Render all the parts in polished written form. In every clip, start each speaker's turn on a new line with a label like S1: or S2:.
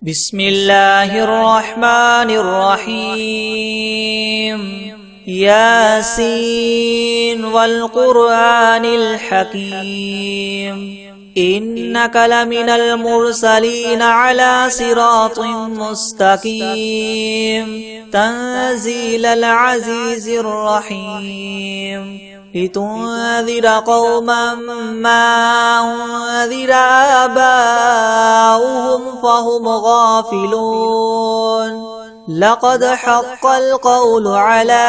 S1: بسم الله الرحمن الرحيم ياسين والقرآن الحكيم إنك لمن المرسلين على صراط مستقيم تنزيل العزيز الرحيم لتنذر قوما ما أنذر آباؤهم فهم غافلون لقد حق القول على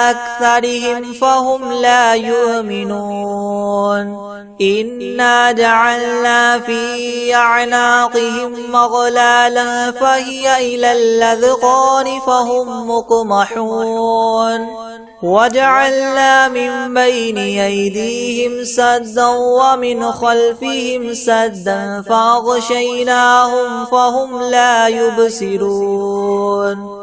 S1: أكثرهم فهم لا يؤمنون إنا جعلنا في أعناقهم مغلالا فهي إلى الأذقان فهم مقمحون وجعلنا من بين أيديهم سدا ومن خلفهم سدا فأغشيناهم فهم لا يبصرون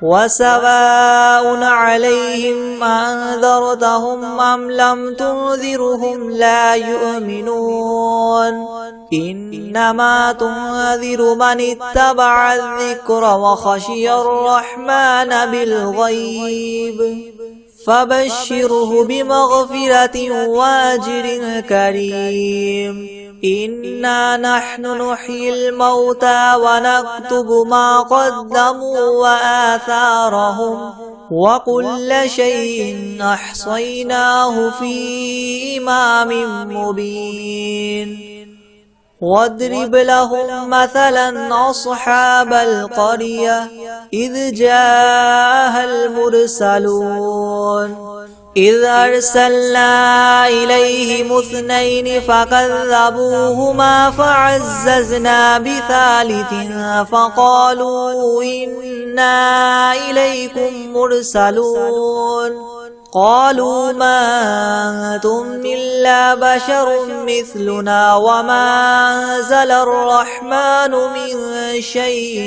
S1: وسواء عليهم أنذرتهم أم لم تنذرهم لا يؤمنون إنما تنذر من اتبع الذكر وخشي الرحمن بالغيب فبشره بمغفرة وأجر كريم إنا نحن نحيي الموتى ونكتب ما قدموا وآثارهم وكل شيء أحصيناه في إمام مبين واضرب لهم مثلا أصحاب القرية إذ جاءها المرسلون إذ أرسلنا إليهم اثنين فكذبوهما فعززنا بثالث فقالوا إنا إليكم مرسلون قالوا ما أنتم إلا بشر مثلنا وما أنزل الرحمن من شيء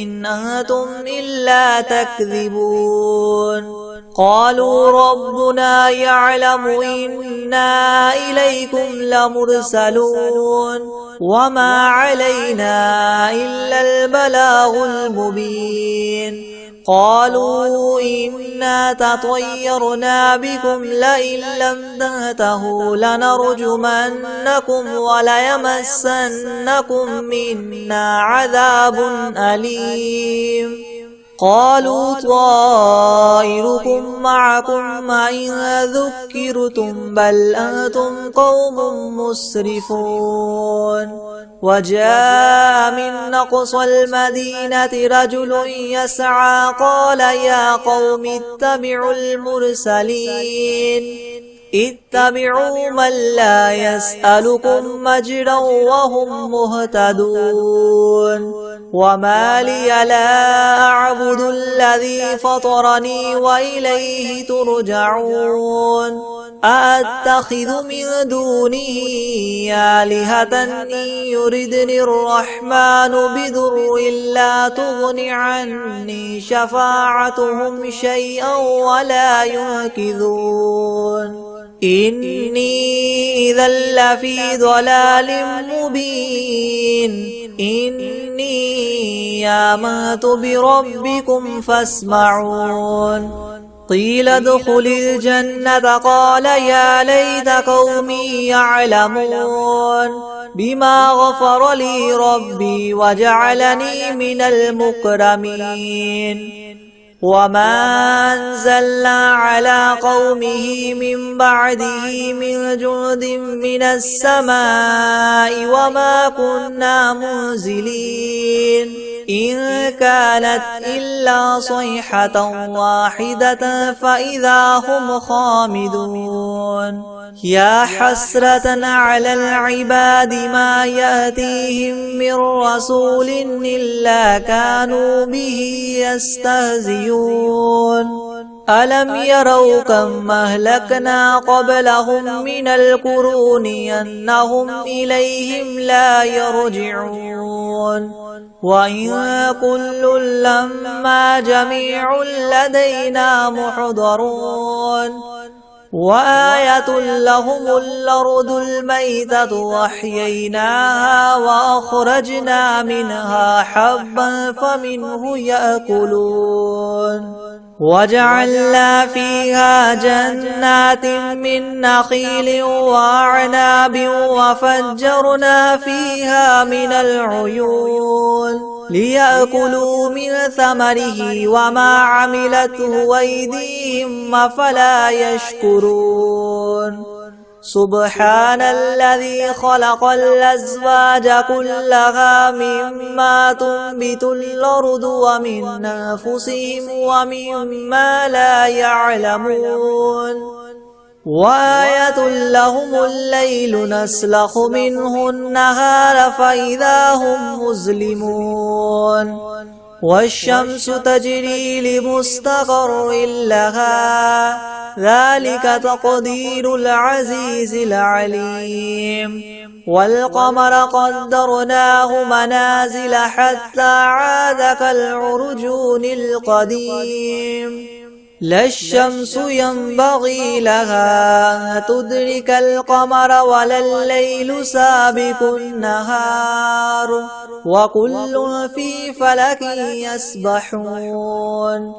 S1: إن أنتم إلا تكذبون قالوا ربنا يعلم إنا إليكم لمرسلون وما علينا إلا البلاغ المبين قالوا إنا تطيرنا بكم لئن لم تنتهوا لنرجمنكم وليمسنكم منا عذاب أليم قالوا طائركم معكم إن ذكرتم بل أنتم قوم مسرفون وجاء من أقصى المدينة رجل يسعى قال يا قوم اتبعوا المرسلين اتبعوا من لا يسألكم مجرا وهم مهتدون وما لي لا أعبد الذي فطرني وإليه ترجعون أأتخذ من دونه آلهة إن يردني الرحمن بضر لا تغن عني شفاعتهم شيئا ولا ينقذون إني إذا لفي ضلال مبين إني آمنت بربكم فاسمعون قيل ادخل الجنة قال يا ليت قومي يعلمون بما غفر لي ربي وجعلني من المكرمين وما أنزلنا على قومه من بعده من جند من السماء وما كنا منزلين إن كانت إلا صيحة واحدة فإذا هم خامدون يا حسرة على العباد ما يأتيهم من رسول إلا كانوا به يستهزئون ألم يروا كم أهلكنا قبلهم من القرون أنهم إليهم لا يرجعون وإن كل لما جميع لدينا محضرون وآية لهم الأرض الميتة وأحييناها وأخرجنا منها حبا فمنه يأكلون وجعلنا فيها جنات من نخيل وأعناب وفجرنا فيها من العيون ليأكلوا من ثمره وما عملته أيديهم أفلا يشكرون سبحان الذي خلق الأزواج كلها مما تنبت الأرض ومن أنفسهم ومما لا يعلمون وآية لهم الليل نسلخ منه النهار فإذا هم مظلمون والشمس تجري لمستقر لها ذلك تقدير العزيز العليم والقمر قدرناه منازل حتى عاد كالعرجون القديم لا الشمس ينبغي لها أن تدرك القمر ولا الليل سابق النهار وكل في فلك يسبحون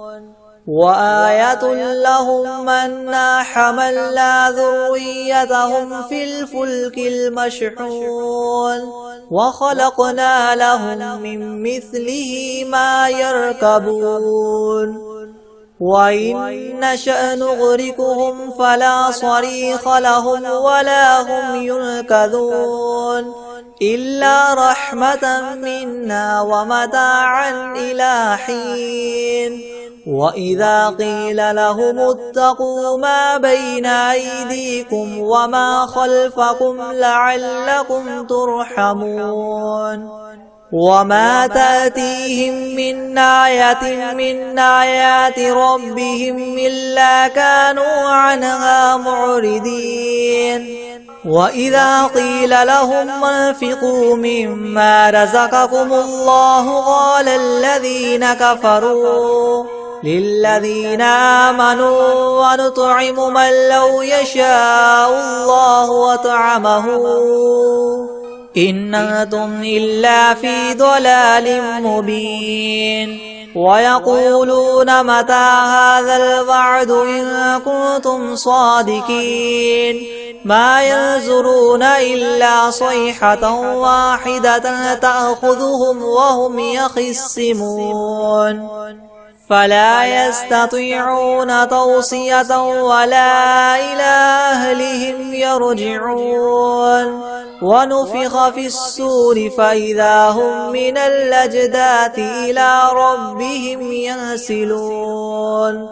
S1: وآية لهم أنا حملنا ذريتهم في الفلك المشحون وخلقنا لهم من مثله ما يركبون وإن نشأ نغرقهم فلا صريخ لهم ولا هم ينقذون إلا رحمة منا ومتاعا إلى حين وإذا قيل لهم اتقوا ما بين أيديكم وما خلفكم لعلكم ترحمون وما تأتيهم من آية من آيات ربهم إلا كانوا عنها معرضين وإذا قيل لهم انفقوا مما رزقكم الله قال الذين كفروا للذين آمنوا ونطعم من لو يشاء الله وطعمه إن أنتم إلا في ضلال مبين ويقولون متى هذا الوعد إن كنتم صادقين ما ينظرون إلا صيحة واحدة تأخذهم وهم يخصمون فلا يستطيعون توصية ولا إلى أهلهم يرجعون ونفخ في الصور فإذا هم من الأجداث إلى ربهم ينسلون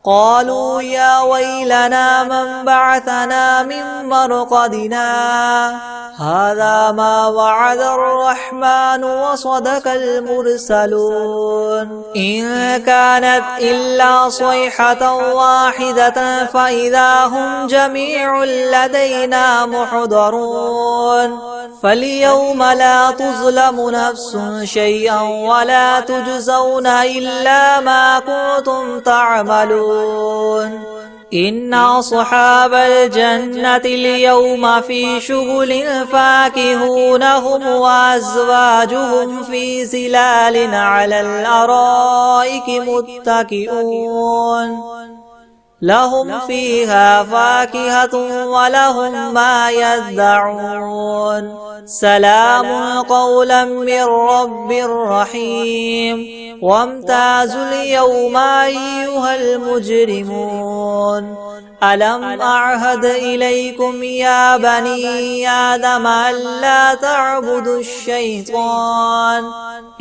S1: قالوا يا ويلنا من بعثنا من مرقدنا هذا ما وعد الرحمن وصدق المرسلون إن كانت إلا صيحة واحدة فإذا هم جميع لدينا محضرون فاليوم لا تظلم نفس شيئا ولا تجزون إلا ما كنتم تعملون إن أصحاب الجنة اليوم في شغل فاكهون هم وأزواجهم في ظلال على الأرائك متكئون لهم فيها فاكهة ولهم ما يدعون سلام قولا من رب رحيم وامتازوا اليوم أيها المجرمون ألم أعهد إليكم يا بني آدم ألا تعبدوا الشيطان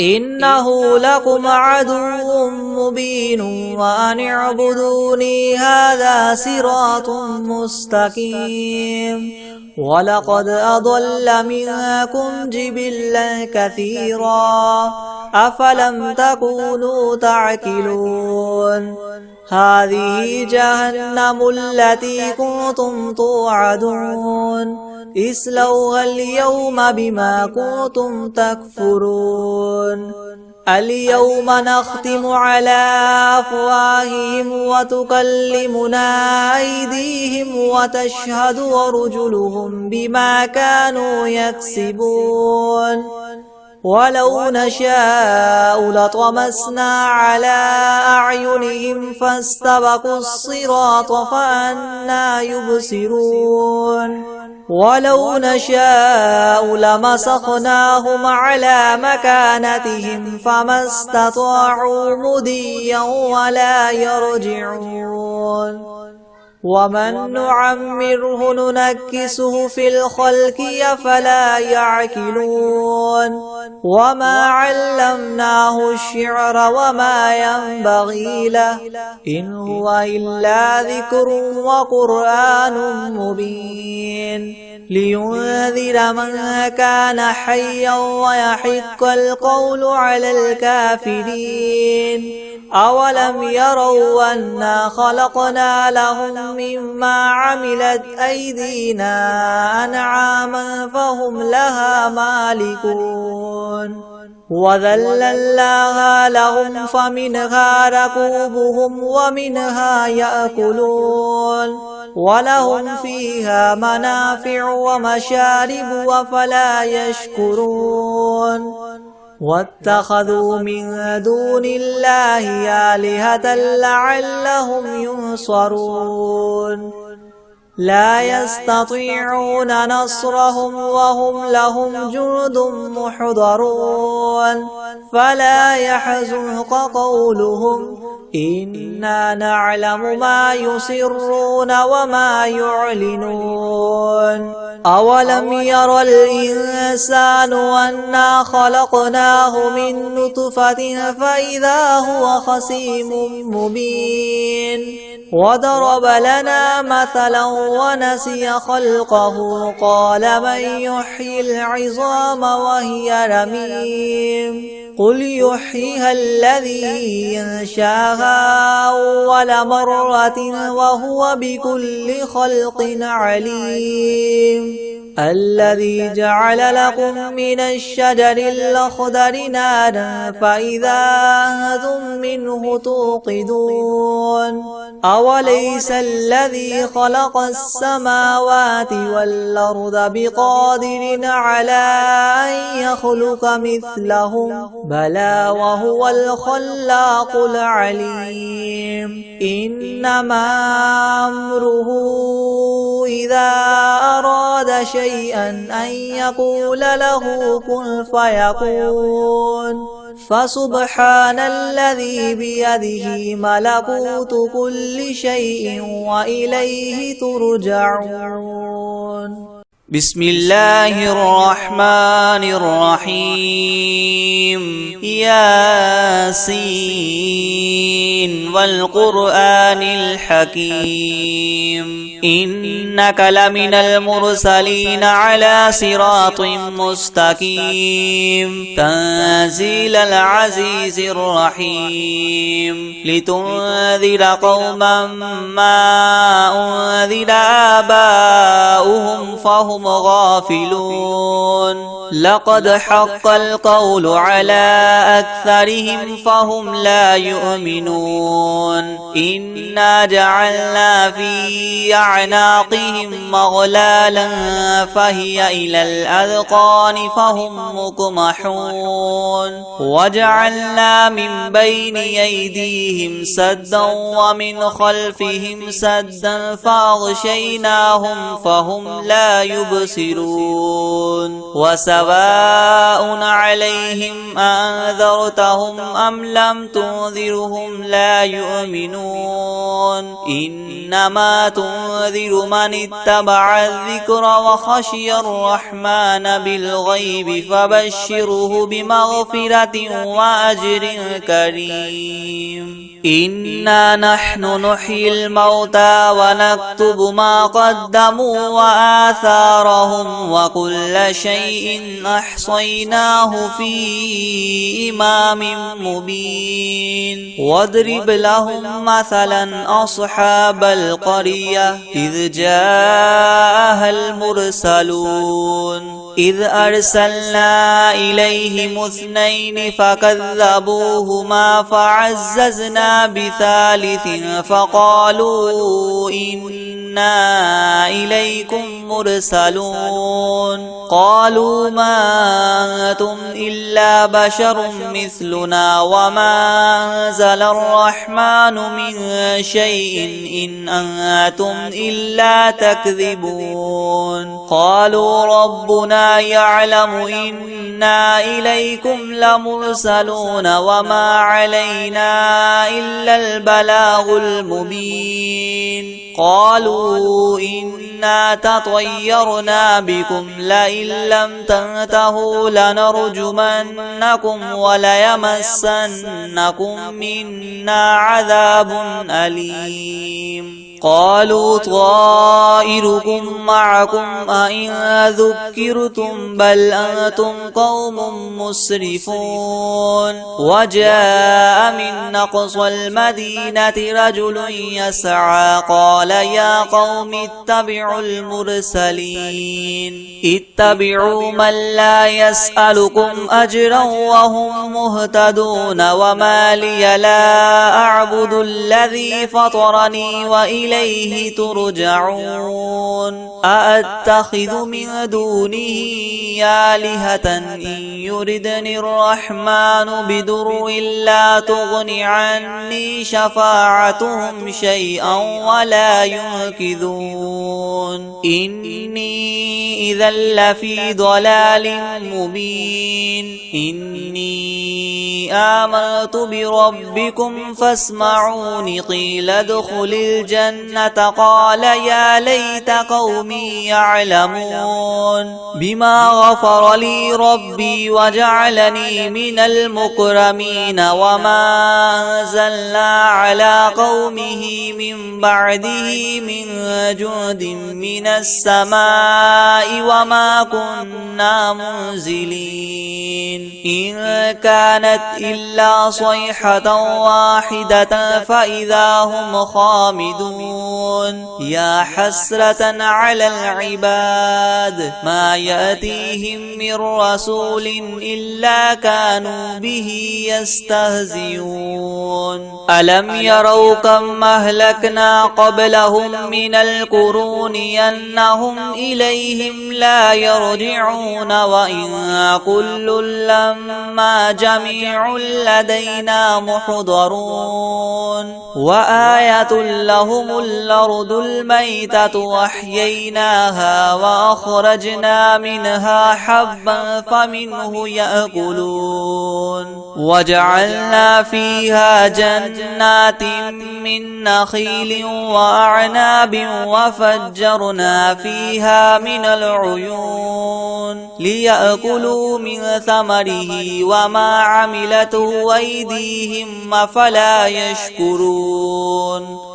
S1: إنه لكم عدو مبين وأن اعبدوني هذا صراط مستقيم ولقد أضل منكم جبلا كثيرا أفلم تكونوا تعقلون هذه جهنم التي كنتم توعدون اصلوها اليوم بما كنتم تكفرون اليوم نختم على أفواههم وتكلمنا أيديهم وتشهد أرجلهم بما كانوا يكسبون ولو نشاء لطمسنا على أعينهم فاستبقوا الصراط فأنى يبصرون ولو نشاء لمسخناهم على مكانتهم فما استطاعوا مضيا ولا يرجعون ومن نعمره ننكسه في الخلق أفلا يعقلون وما علمناه الشعر وما ينبغي له إن هو إلا ذكر وقرآن مبين لينذر من كان حيا ويحق القول على الكافرين أولم يروا أنا خلقنا لهم مما عملت أيدينا أنعاما فهم لها مالكون وذللناها لهم فمنها ركوبهم ومنها يأكلون ولهم فيها منافع ومشارب أفلا يشكرون واتخذوا من دون الله آلهة لعلهم ينصرون لا يستطيعون نصرهم وهم لهم جند محضرون فلا يحزنك قولهم إنا نعلم ما يسرون وما يعلنون أولم ير الإنسان أنا خلقناه من نطفة فإذا هو خصيم مبين وضرب لنا مثلا ونسي خلقه قال من يحيي العظام وهي رميم قل يحييها الذي ينشاها أول مرة وهو بكل خلق عليم الذي جعل لكم من الشجر الأخضر نارا فإذا أنتم منه توقدون أوليس الذي خلق السماوات والأرض بقادر على أن يخلق مثلهم بلى وهو الخلاق العليم إنما أمره إذا أراد شيئا أن يقول له كن فيكون فسبحان الذي بيده ملكوت كل شيء وإليه ترجعون بسم الله الرحمن الرحيم ياسين والقرآن الحكيم إنك لمن المرسلين على صراط مستقيم تنزيل العزيز الرحيم لتنذر قوما ما أنذر آباؤهم فهم غافلون لقد حق القول على أكثرهم فهم لا يؤمنون إنا جعلنا في أعناقهم مغلالا فهي إلى الأذقان فهم مقمحون وجعلنا من بين أيديهم سدا ومن خلفهم سدا فأغشيناهم فهم لا يبصرون وسواء عليهم أنذرتهم أم لم تنذرهم لا يؤمنون إنما تنذر من اتبع الذكر وخشي الرحمن بالغيب فبشره بمغفرة وأجر كريم إنا نحن نحيي الموتى ونكتب ما قدموا وآثارهم وكل شيء أحصيناه في إمام مبين واضرب لهم مثلا أصحاب القرية إذ جاءها المرسلون إذ أرسلنا إليهم 2 فكذبوهما فعززنا ب3 فقالوا إنا إليكم مرسلون قالوا ما أنتم إلا بشر مثلنا وما أنزل الرحمن من شيء إن أنتم إلا تكذبون قالوا ربنا يعلم إنا إليكم لمرسلون وما علينا إلا البلاغ المبين قالوا إنا تطيرنا بكم لئن لم تنتهوا لنرجمنكم وليمسنكم منا عذاب أليم قالوا طائركم معكم أئن ذكرتم بل أنتم قوم مسرفون وجاء من أقصى المدينة رجل يسعى قال يا قوم اتبعوا المرسلين اتبعوا من لا يسألكم أجرا وهم مهتدون وما لي لا أعبد الذي فطرني وإليه ترجعون أأتخذ من دونه آلهة إن يردني الرحمن بضر لا تغن عني شفاعتهم شيئا ولا ينقذون إني إذا لفي ضلال مبين إني آمنت بربكم فاسمعون قيل ادخل الجنة قال يا ليت قومي يعلمون بما غفر لي ربي وجعلني من المكرمين وما أنزلنا على قومه من بعده من جند من السماء وما كنا منزلين إن كانت إلا صيحة واحدة فإذا هم خامدون يا حسرة على العباد ما يأتيهم من رسول إلا كانوا به يستهزئون ألم يروا كم أهلكنا قبلهم من القرون أنهم إليهم لا يرجعون وإن كل لما جميع لدينا محضرون وآية لهم الأرض الميتة وأحييناها وأخرجنا منها حبا فمنه يأكلون وجعلنا فيها جنات من نخيل وأعناب وفجرنا فيها من العيون ليأكلوا من ثمره وما عملته أيديهم أفلا يشكرون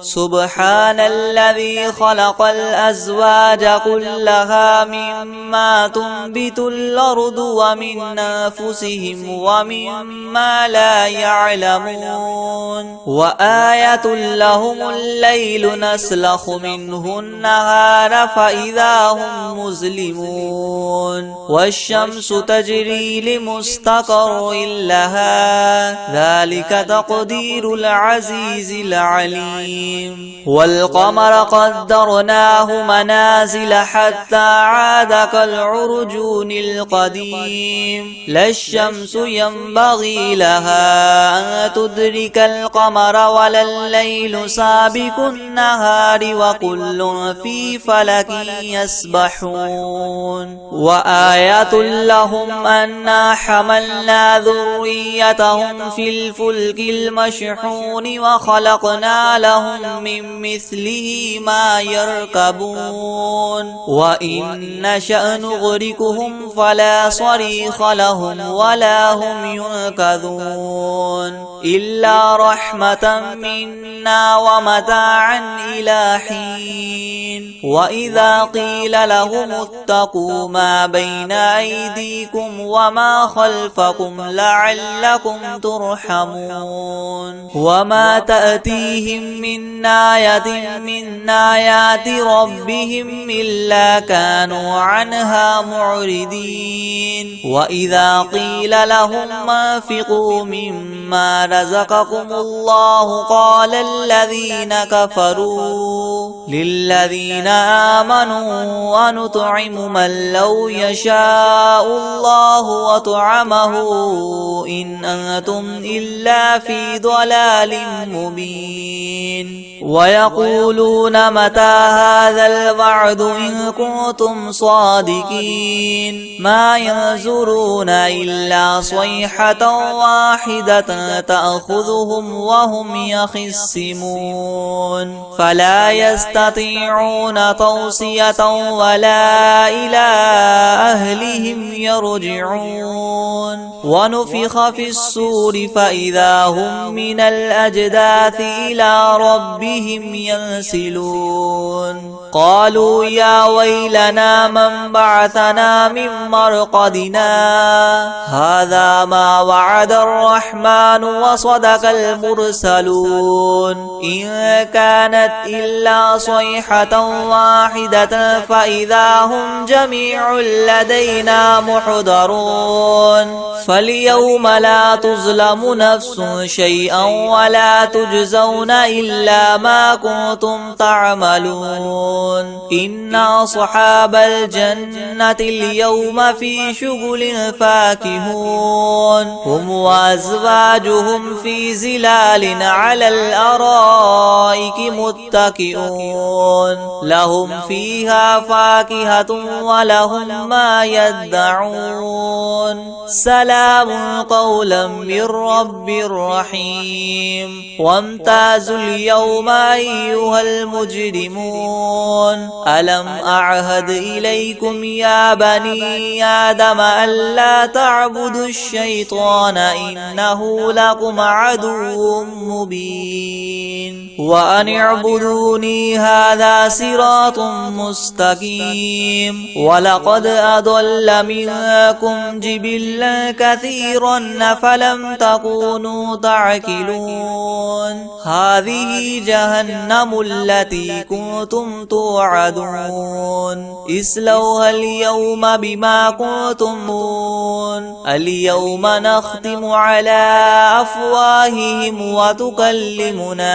S1: سبحان الذي خلق الأزواج كلها مما تنبت الأرض ومن أنفسهم ومما لا يعلمون وآية لهم الليل نسلخ منه النهار فإذا هم مظلمون والشمس تجري لمستقر لها ذلك تقدير العزيز العليم والقمر قدرناه منازل حتى عاد كالعرجون القديم لا الشمس ينبغي لها أن تدرك القمر ولا الليل سابق النهار وكل في فلك يسبحون وآية لهم أنا حملنا ذريتهم في الفلك المشحون وخلقنا لهم من مثله ما يركبون وإن نشأ نغرقهم فلا صريخ لهم ولا هم ينقذون إلا رحمة منا ومتاعا إلى حين وإذا قيل لهم اتقوا ما بين أيديكم وما خلفكم لعلكم ترحمون وما تأتيهم من آية من آيات ربهم إلا كانوا عنها معرضين وإذا قيل لهم انفقوا مما رزقكم الله قال الذين كفروا للذين آمنوا ونطعم من لو يشاء الله وطعمه إن أنتم إلا في ضلال مبين ويقولون متى هذا الوعد إن كنتم صادقين ما ينظرون إلا صيحة واحدة تأخذهم وهم يخصمون فلا يستطيعون توصية ولا إلى أهلهم يرجعون ونفخ في الصور فإذا هم من الأجداث إلى ربهم ينسلون قالوا يا ويلنا من بعثنا من مرقدنا هذا ما وعد الرحمن وصدق المرسلون إن كانت إلا صيحة واحدة فإذا هم جميع لدينا محضرون فاليوم لا تظلم نفس شيئا ولا تجزون إلا ما كنتم تعملون إن أصحاب الجنة اليوم في شغل فاكهون هم وأزواجهم في زلال على الأرائك متكئون لهم فيها فاكهة ولهم ما يدعون سلام قولا من رب رحيم وامتازوا اليوم أيها المجرمون ألم أعهد إليكم يا بني آدم ألا تعبدوا الشيطان إنه لكم عدو مبين وأن اعبدوني هذا صراط مستقيم ولقد أضل منكم جبلا كثيرا فلم تكونوا تعقلون هذه جهنم التي كنتم توعدون اصلوها اليوم بما كنتم اليوم نختم على أفواههم وتكلمنا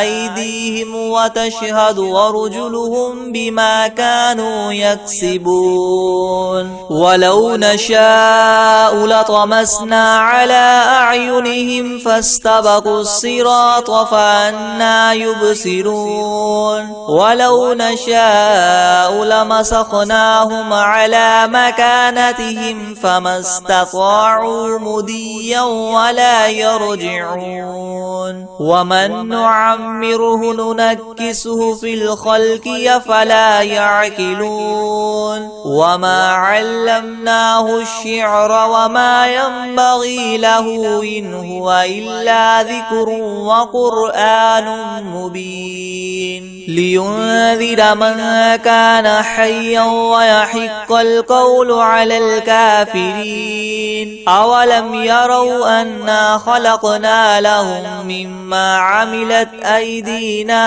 S1: أيديهم وتشهد أرجلهم بما كانوا يكسبون ولو نشاء لطمسنا على أعينهم فاستبقوا الصراط فأنى يبصرون ولو نشاء لمسخناهم على مكانتهم فما استطاعوا مضيا ولا يرجعون ومن نعمره ننكسه في الخلق أفلا يعقلون وما علمناه الشعر وما ينبغي له إن هو إلا ذكر وقرآن مبين لينذر من كان حيا ويحق القول على الكافرين أولم يروا أنا خلقنا لهم مما عملت أيدينا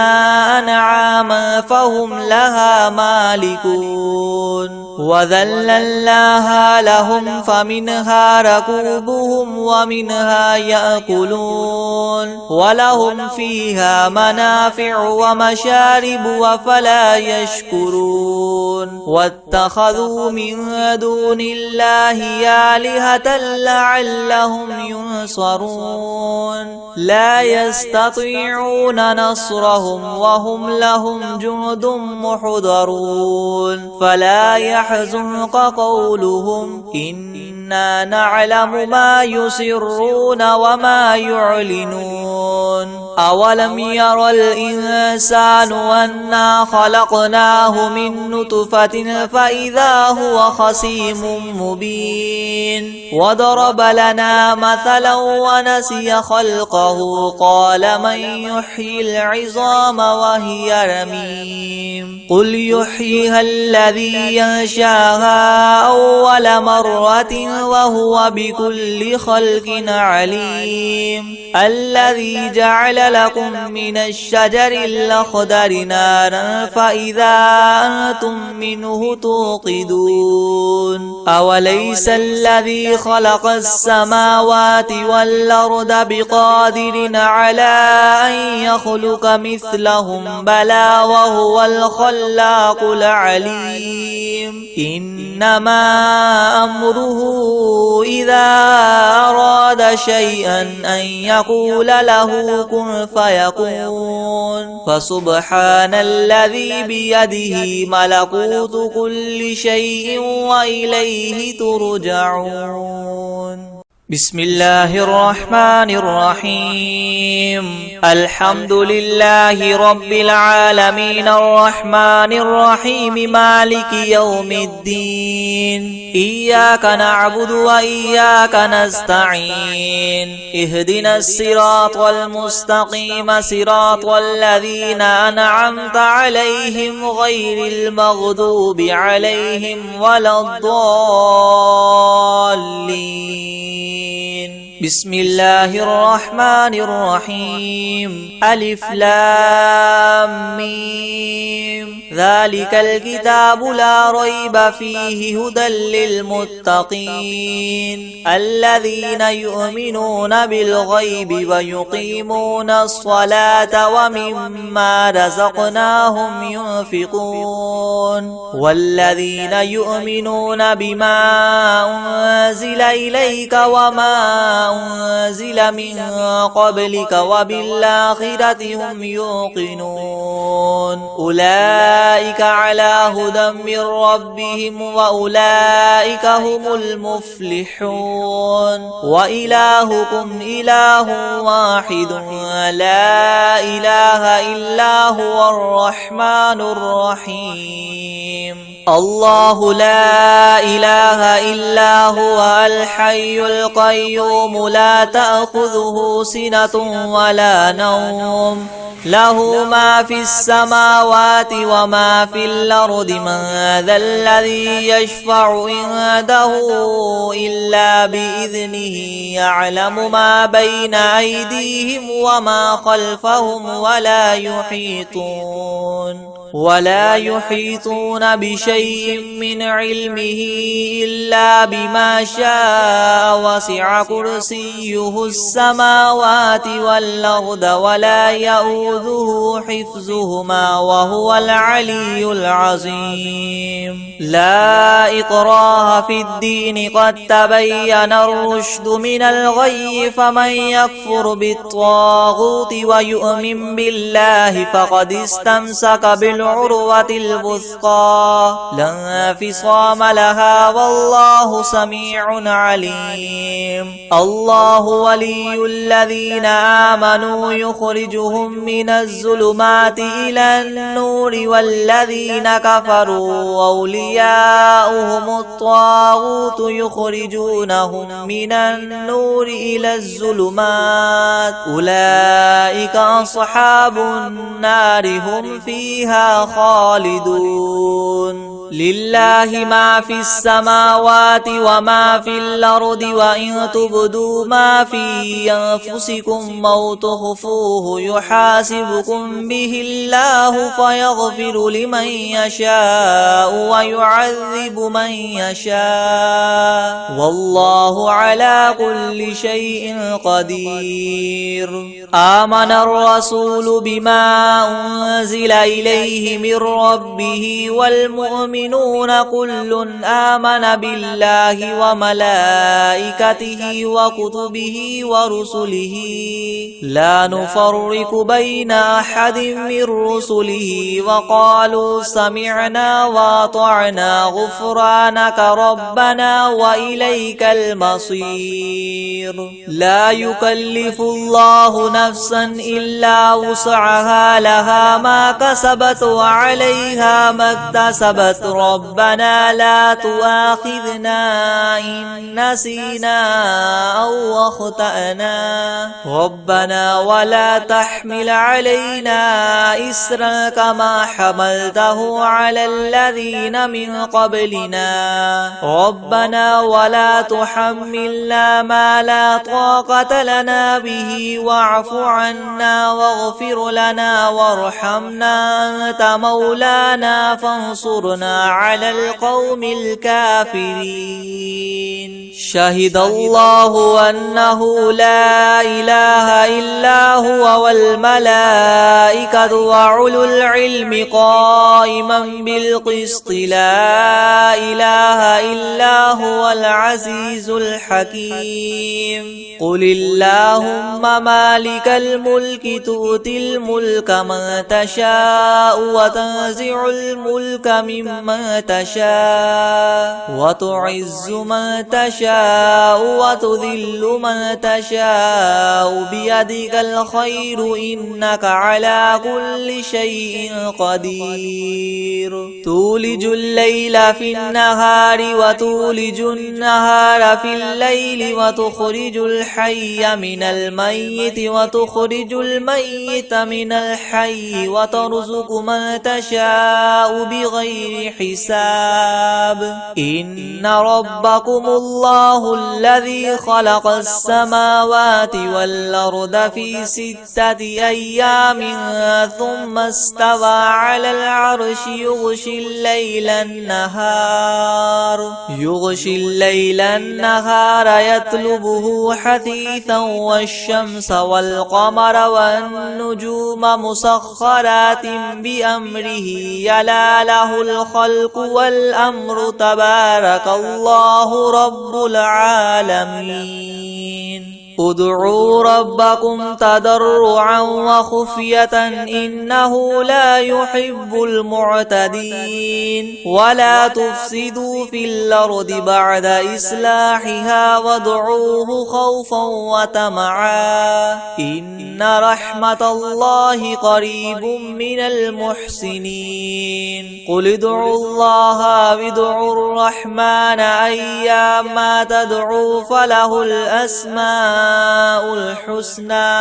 S1: أنعاما فهم لها مالكون وذللناها لهم فمنها ركوبهم ومنها يأكلون ولهم فيها منافع ومشارب وفلا يشكرون واتخذوا من دون الله آلهة لعلهم ينصرون لا يستطيعون نصرهم وهم لهم جند محضرون فلا يحزنك قولهم إنا نعلم ما يسرون وما يعلنون أولم ير الإنسان أنا خلقناه من نطفة فإذا هو خصيم مبين وضرب لنا مثلا ونسي خلقه قال من يحيي العظام وهي رميم قل يحييها الذي ينشاها أول مرة وهو بكل خلق عليم الذي جعل لكم من الشجر الأخضر نارا فإذا أنتم منه توقدون أوليس الذي خلق السماوات والأرض بقادر على أن يخلق مثلهم بلى وهو الخلاق العليم إنما أمره إذا أراد شيئا أن يقول له كن فيكون فسبحان الذي بيده ملكوت كل شيء وإليه ترجعون بسم الله الرحمن الرحيم الحمد لله رب العالمين الرحمن الرحيم مالك يوم الدين إياك نعبد وإياك نستعين اهدنا الصراط المستقيم صراط الذين أنعمت عليهم غير المغضوب عليهم ولا الضالين بسم الله الرحمن الرحيم ألف لام ميم ذلك الكتاب لا ريب فيه هدى للمتقين الذين يؤمنون بالغيب ويقيمون الصلاة ومما رزقناهم ينفقون والذين يؤمنون بما أنزل إليك وما أنزل من قبلك وبالآخرة هم يوقنون أولئك على هدى من ربهم وأولئك هم المفلحون وإلهكم إله واحد لا إله إلا هو الرحمن الرحيم الله لا إله إلا هو الحي القيوم لا تأخذه سنة ولا نوم له ما في السماوات وما في الأرض من ذا الذي يشفع عنده إلا بإذنه يعلم ما بين أيديهم وما خلفهم ولا يحيطون بشيء من علمه إلا بما شاء وسع كرسيه السماوات والأرض ولا يؤوده حفظهما وهو العلي العظيم لا إكراه في الدين قد تبين الرشد من الغي فمن يكفر بالطاغوت ويؤمن بالله فقد استمسك بالعروة الوثقى لا انفصام لها والله سميع عليم الله ولي الذين آمنوا يخرجهم من الظلمات إلى النور والذين كفروا أولياؤهم الطاغوت يخرجونهم من النور إلى الظلمات أولئك أصحاب النار هم فيها خالدون لله ما في السماوات وما في الأرض وإن تبدوا ما في أنفسكم أو تخفوه يحاسبكم به الله فيغفر لمن يشاء ويعذب من يشاء والله على كل شيء قدير آمن الرسول بما أنزل إليه من ربه والمؤمنون والمؤمنون كل آمن بالله وملائكته وكتبه ورسله لا نفرق بين أحد من رسله وقالوا سمعنا وأطعنا غفرانك ربنا وإليك المصير. لا يكلف الله نفسا إلا وسعها لها ما كسبت وعليها ما اكتسبت ربنا لا تؤاخذنا إن نسينا أو أخطأنا ربنا ولا تحمل علينا إسرا كما حملته على الذين من قبلنا ربنا ولا تحملنا ما لا طاقة لنا به واعف عنا واغفر لنا وارحمنا أنت مولانا فانصرنا على القوم الكافرين. شهد الله أنه لا إله إلا هو والملائكة وأولو العلم قائما بالقسط لا إله إلا هو العزيز الحكيم. قل اللهم مالك الملك تؤتي الملك من تشاء وتنزع الملك ممن تشاء وتعز من تشاء وتذل من تشاء بيدك الخير إنك على كل شيء قدير. تولج الليل في النهار وتولج النهار في الليل وتخرج الحي من الميت وتخرج الميت من الحي وترزق من تشاء بغير حساب. إن ربكم الله الذي خلق السماوات والأرض في 6 أيام ثم استوى على العرش يغشي الليل النهار يطلبه حثيثا والشمس والقمر والنجوم مسخرات بأمره يلا له الخلق والأمر تبارك الله رب العالمين. ادعوا ربكم تضرعا وخفية إنه لا يحب المعتدين. ولا تفسدوا في الأرض بعد إصلاحها وادعوه خوفا وطمعا إن رحمة الله قريب من المحسنين. قل ادعوا الله وادعوا الرحمن أيما تدعوا فله الأسماء الحسنى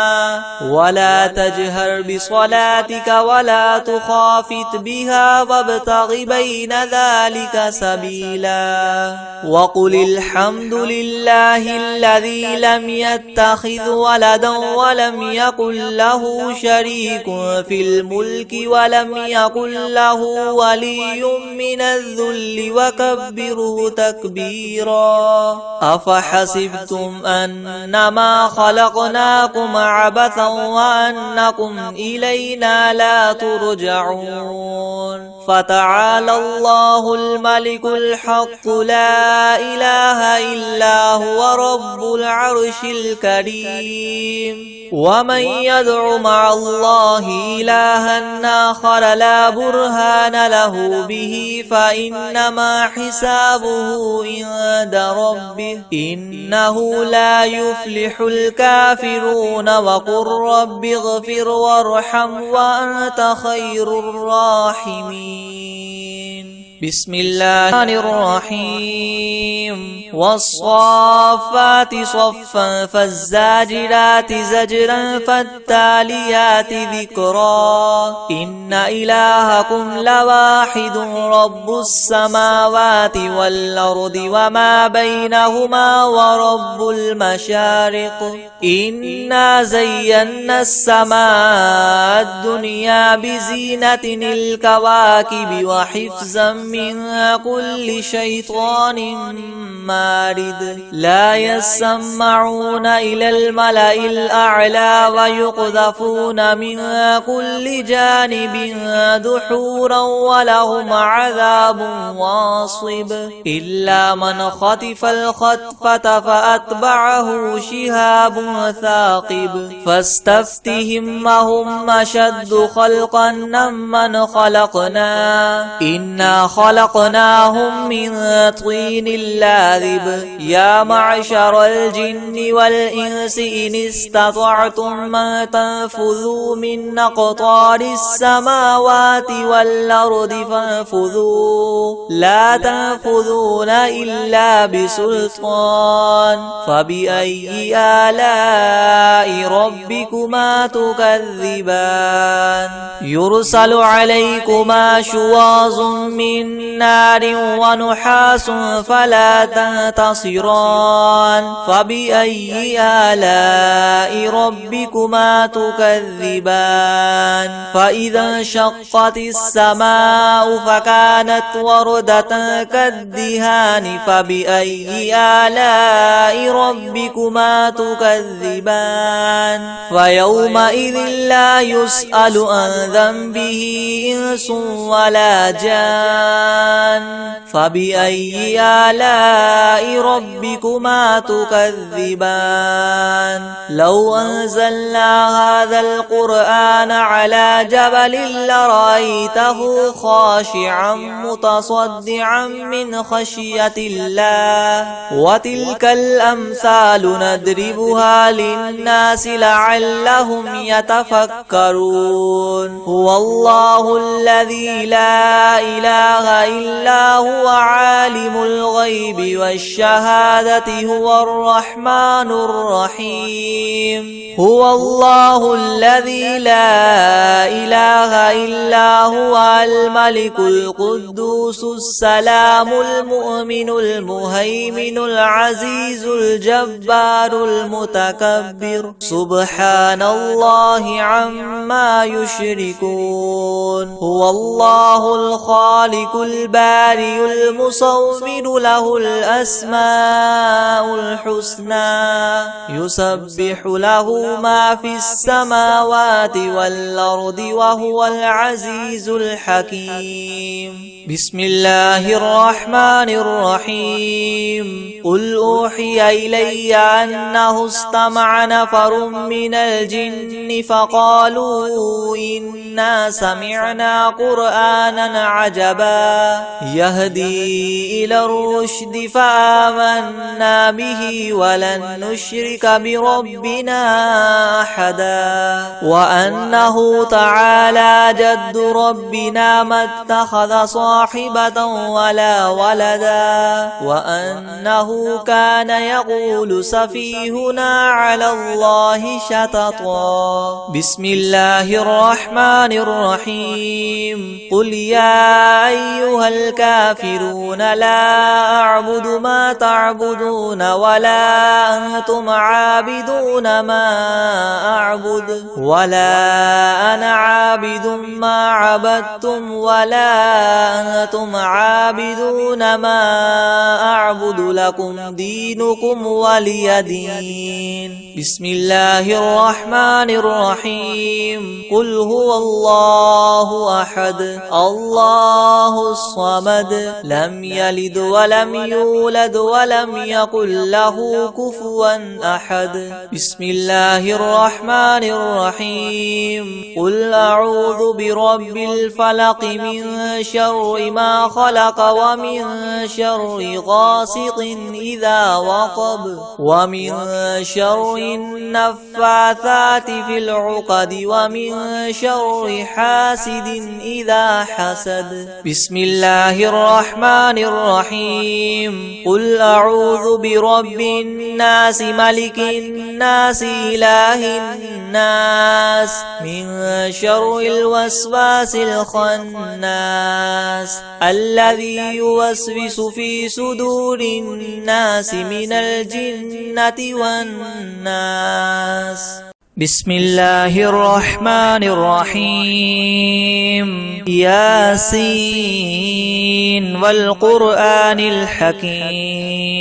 S1: ولا تجهر بصلاتك ولا تخافت بها وابتغ بين ذلك سبيلا. وقل الحمد لله الذي لم يتخذ ولدا ولم يكن له شريك في الملك ولم يكن له ولي من الذل وكبره تكبيرا. أفحسبتم أنما خلقناكم عبثا وأنكم إلينا لا ترجعون. فتعالى الله الملك الحق لا إله إلا هو رب العرش الكريم. ومن يدع مع الله إلها آخر لا برهان له به فإنما حسابه عند ربه إنه لا يفلح الكافرون. وقل رب اغفر وارحم وأنت خير الراحمين. بسم الله الرحيم. والصافات صفا فالزاجرات زجرا فالتاليات ذكرا. إن إلهكم لواحد رب السماوات والأرض وما بينهما ورب المشارق. إنا زينا السماء الدنيا بزينة الكواكب وحفظا من كل شيطان مارد لا يسمعون إلى الملأ الأعلى ويقذفون من كل جانب دحورا ولهم عذاب واصب إلا من خطف الخطفة فأتبعه شهاب ثاقب فاستفتهم أهم أشد خلقا ممن خلقنا إنا خلقناهم من طين لاذب يا معشر الجن والإنس إن استطعتم أن تنفذوا من أقطار السماوات والأرض فانفذوا لا تنفذون إلا بسلطان فبأي آلاء ربكما تكذبان يرسل عليكما شواظ من نار ونحاس فلا تنتصران فبأي آلاء ربكما تكذبان فإذا انشقت السماء فكانت وردة كالدهان فبأي آلاء ربكما تكذبان فيومئذ لا يسأل عن ذنبه إنس ولا جان فبأي آلاء ربكما تكذبان لو أنزلنا هذا القرآن على جبل لرأيته خاشعا متصدعا من خشية الله وتلك الأمثال نضربها للناس لعلهم يتفكرون هو الله الذي لا إله إلا هو عالم الغيب والشهادة هو الرحمن الرحيم هو الله الذي لا إله إلا هو الملك القدوس السلام المؤمن المهيمن العزيز الجبار المتكبر سبحان الله عما يشركون هو الله الخالق البارئ المصور له الأسماء الحسنى يسبح له ما في السماوات والأرض وهو العزيز الحكيم بسم الله الرحمن الرحيم قل أوحي إلي أنه استمع نفر من الجن فقالوا إنا سمعنا قرآنا عجبا يهدي إلى الرشد فآمنا به ولن نشرك بربنا أحدا وأنه تعالى جد ربنا ما اتخذ صاحبة ولا ولدا وأنه كان يقول سفيهنا على الله شططا بسم الله الرحمن الرحيم قل يا أيها الكافرون لا أعبد ما تعبدون ولا أنتم عابدون ما أعبد ولا أنا عابد ما عبدتم ولا أنتم عابدون ما أعبد لكم دينكم ولي دين بسم الله الرحمن الرحيم قل هو الله أحد الله الصمد لم يلد ولم يولد ولم يكن له كفوا أحد بسم الله الرحمن الرحيم قل أعوذ برب الفلق من شر ما خلق ومن شر غاسق إذا وقب ومن شر النفاثات في العقد ومن شر حاسد إذا حسد بسم الله الرحمن الرحيم قل أعوذ برب الناس ملك الناس إله الناس من شر الوسواس الخناس الذي يوسوس في صدور الناس من الجنة والناس بسم الله الرحمن الرحيم ياسين والقرآن الحكيم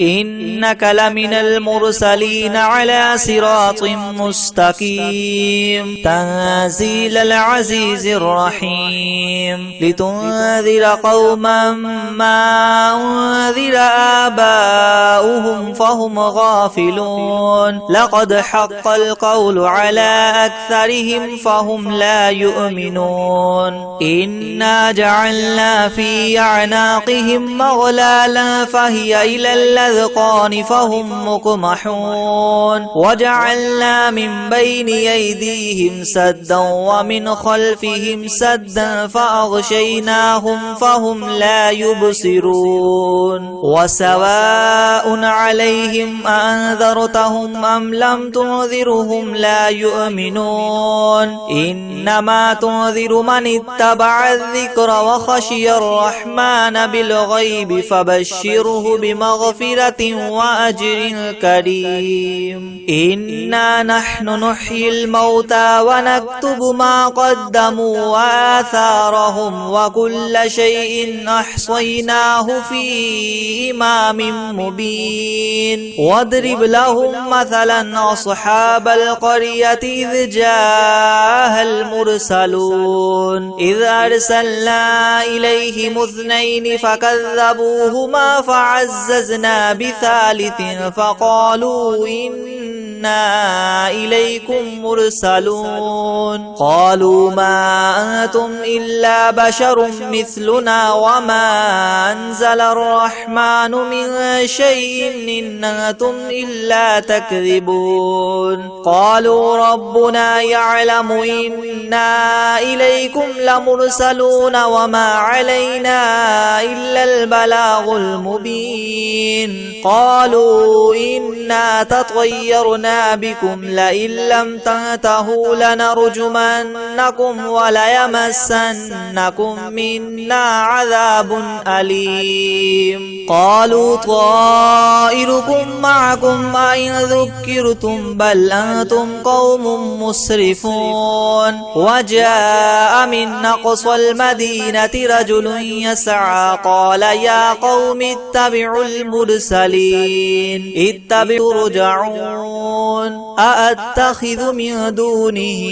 S1: إنك لمن المرسلين على صراط مستقيم تنزيل العزيز الرحيم لتنذر قوما ما أنذر آباؤهم فهم غافلون لقد حق القول على أكثرهم فهم لا يؤمنون إنا جعلنا في أعناقهم مغلالا فهي إلى الأذقان فهم مقمحون وجعلنا من بين أيديهم سدا ومن خلفهم سدا فأغشيناهم فهم لا يبصرون وسواء عليهم أنذرتهم أم لم تنذرهم لا يؤمنون إنما تنذر من اتبع الذكر وخشي الرحمن بالغيب فبشره بمغفرة وأجر كريم إنا نحن نحيي الموتى ونكتب ما قدموا وآثارهم وكل شيء أحصيناه في إمام مبين واضرب لهم مثلا أصحاب القرية إذ جاءها المرسلون إذ أرسلنا إليهم اثنين فكذبوهما فعززنا بثالث فقالوا إنا إليكم مرسلون قالوا ما أنتم إلا بشر مثلنا وما أنزل الرحمن من شيء إن أنتم إلا تكذبون قالوا ربنا يعلم إنا إليكم لمرسلون وما علينا إلا البلاغ المبين قالوا إنا تطيرنا بكم لئن لم تنتهوا لنرجمنكم وليمسنكم منا عذاب أليم قالوا طائركم معكم أئن ذكرتم بل أنتم قوم مسرفون وجاء من أقصى المدينة رجل يسعى قال يا قوم اتبعوا المرسلين اتبعوا ترجعون أأتخذ من دونه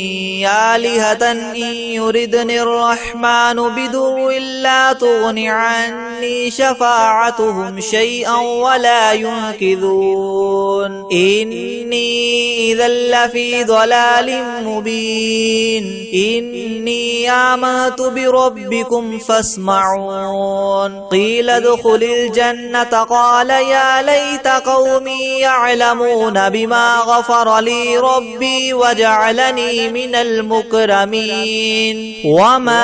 S1: آلهة إن يردني الرحمن بدر لا تغن عني شفاعتهم شيئا ولا ينقذون إني إذا لفي ضلال مبين إني آمنت بربكم فاسمعون قيل ادخل الجنة قال يا ليت قومي يعلمون بما غفر لي ربي وجعلني من المكرمين وما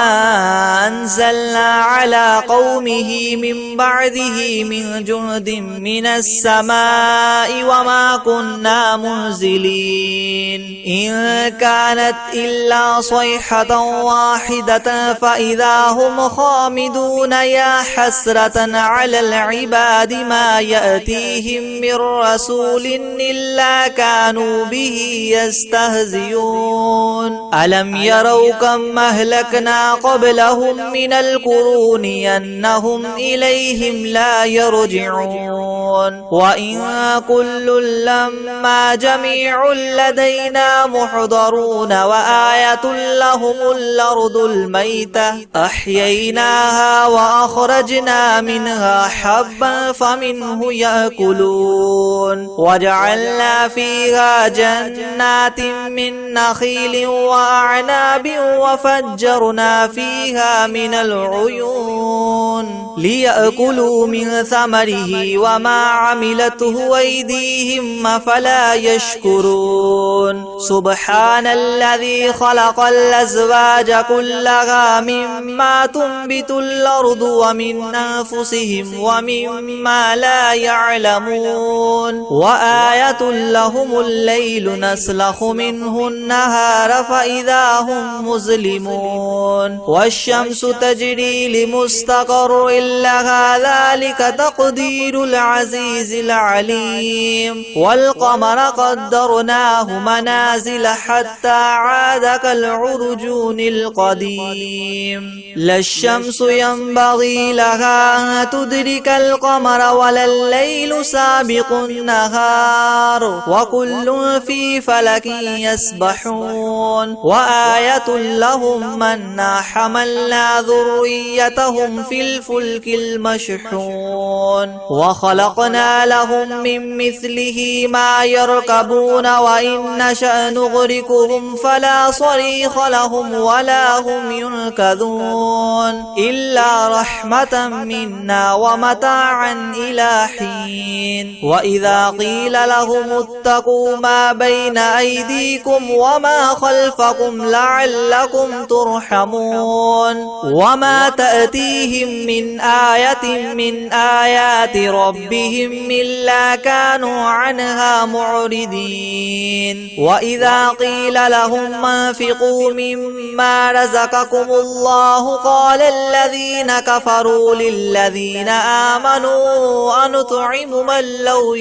S1: أنزلنا على قومه من بعده من جند من السماء وما كنا منزلين إن كانت إلا صيحة واحدة فإذا هم خامدون يا حسرة على العباد ما يأتيهم من رسول إلا كانوا به يستهزئون ألم يروا كم أهلكنا قبلهم من القرون أنهم إليهم لا يرجعون وإن كل لما جميع لدينا محضرون وآية لهم الأرض الميتة أحييناها وأخرجنا منها حبا فمنه يأكلون وجعلنا فيها جنات من نخيل وأعناب وفجرنا فيها من العيون ليأكلوا من ثمره وما عملته أيديهم أفلا يشكرون سبحان الذي خلق الأزواج كلها مما تنبت الأرض ومن أنفسهم ومما لا يعلمون وآية لهم الليل نسلخ منه النهار فإذا هم مظلمون والشمس تجري لمستقر لها ذلك تقدير العزيز العليم والقمر قدرناه منازل المنازل حتى عاد كالعرجون القديم. لا الشمس ينبغي لها أن تدرك القمر ولا الليل سابق النهار وكل في فلك يسبحون. وآية لهم أنا حملنا ذريتهم في الفلك المشحون وخلقنا لهم من مثله ما يركبون وإن نشأ نغرقهم فلا صريخ لهم ولا هم ينقذون إلا رحمة منا ومتاعا إلى حين. وإذا قيل لهم اتقوا ما بين أيديكم وما خلفكم لعلكم ترحمون وما تأتيهم من آية من آيات ربهم إلا كانوا عنها معرضين. وإذا قيل لهم انفقوا مما رزقكم الله قال الذين كفروا للذين آمنوا أنطعم من لو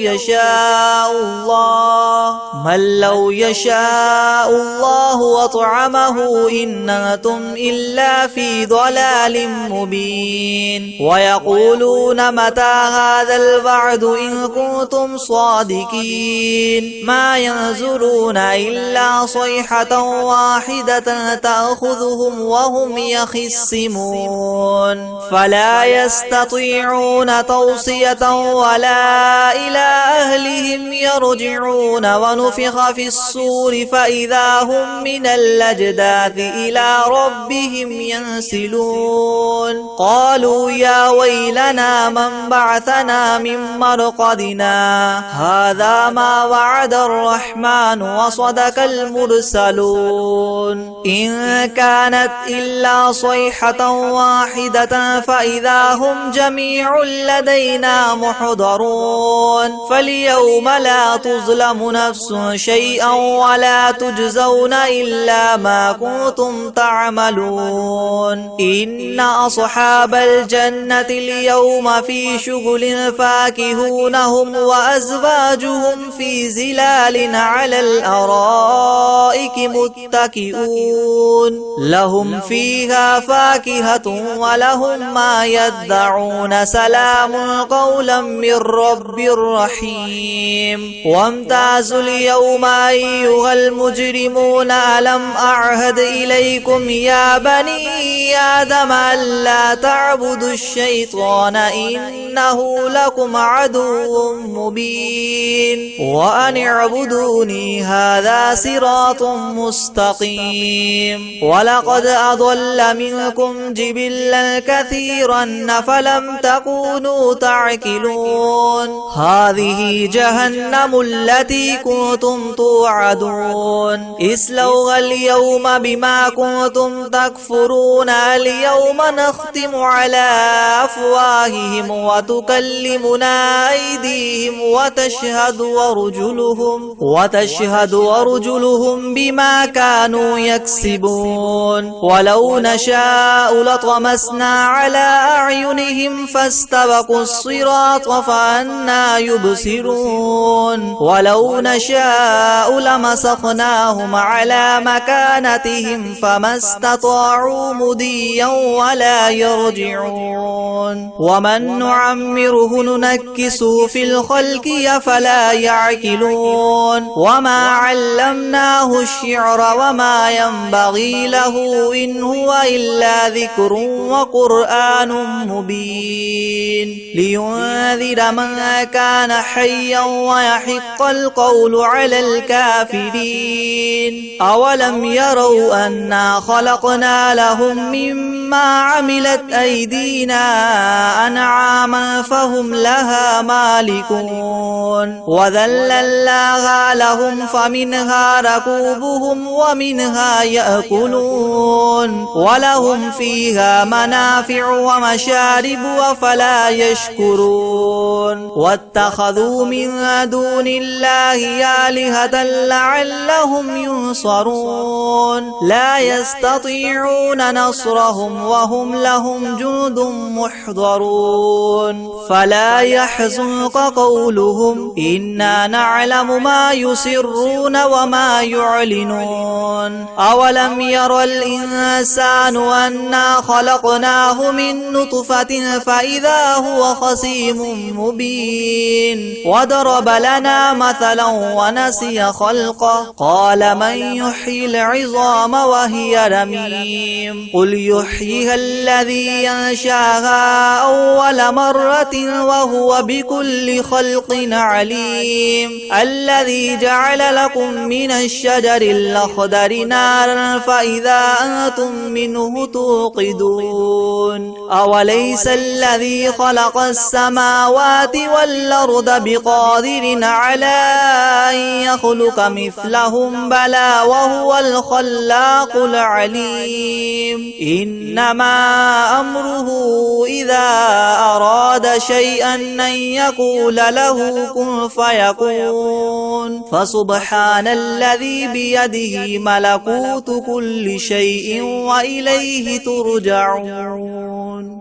S1: يشاء الله وطعمه إن أنتم إلا في ضلال مبين. ويقولون متى هذا الوعد إن كنتم صادقين ما ينظرون إلا صيحة واحدة تأخذهم وهم يخصمون فلا يستطيعون توصية ولا إلى أهلهم يرجعون. ونفخ في الصور فإذا هم من الأجداث إلى ربهم ينسلون. قالوا يا ويلنا من بعثنا من مرقدنا هذا ما وعد الرحمن وصدق المرسلون. إن كانت إلا صيحة واحدة فإذا هم جميع لدينا محضرون. فاليوم لا تظلم نفس شيئا ولا تجزون إلا ما كنتم تعملون. إن أصحاب الجنة اليوم في شغل فاكهون هم وأزواجهم في زلال على الأرائك متكئون لهم فيها فاكهة ولهم ما يدعون سلام قولا من رب رحيم. وامتازوا اليوم أيها المجرمون ألم أعهد إليكم يا بني آدم ألا تعبدوا الشيطان إنه لكم عدو مبين وأن اعبدوني هذا صراط مستقيم. ولقد أضل منكم جبلا كثيرا فلم تكونوا تعقلون. هذه جهنم التي كنتم توعدون اصلوها اليوم بما كنتم تكفرون. اليوم نختم على أفواههم وتكلمنا أيديهم وتشهد أرجلهم بما كانوا يكسبون. ولو نشاء لطمسنا على أعينهم فاستبقوا الصراط فأنى يبصرون. ولو نشاء لمسخناهم على مكانتهم فما استطاعوا مضيا ولا يرجعون. ومن نعمره ننكسه في الخلق أفلا يعقلون. وما علمناه الشعر وما ينبغي له إن هو إلا ذكر وقرآن مبين لينذر من كان حيا ويحق القول على الكافرين. أولم يروا أنا خلقنا لهم مما عملت أيدينا أنعاما فهم لها مالكون. وذللناها لهم فمنها ركوبهم ومنها يأكلون ولهم فيها منافع ومشارب أفلا يشكرون. واتخذوا من دون الله آلهة لعلهم ينصرون لا يستطيعون نصرهم وهم لهم جند وجنود محضرون فلا يحزنك قولهم إنا نعلم ما يسرون وما يعلنون أولم ير الإنسان أنا خلقناه من نطفة فإذا هو خصيم مبين وضرب لنا مثلا ونسي خلقه قال من يحيي العظام وهي رميم قل يحييها الذي ينشاها أول مرة وهو بكل خلق عليم الذي جعل لكم من الشجر الأخضر نارا فإذا أنتم منه توقدون أوليس الذي خلق السماوات والأرض بقادر على أن يخلق مثلهم بلى وهو الخلاق العليم إنما أمره إذا أراد شيئا أن يقول له كن فيكون فسبحان الذي بيده ملكوت كل شيء وإليه ترجعون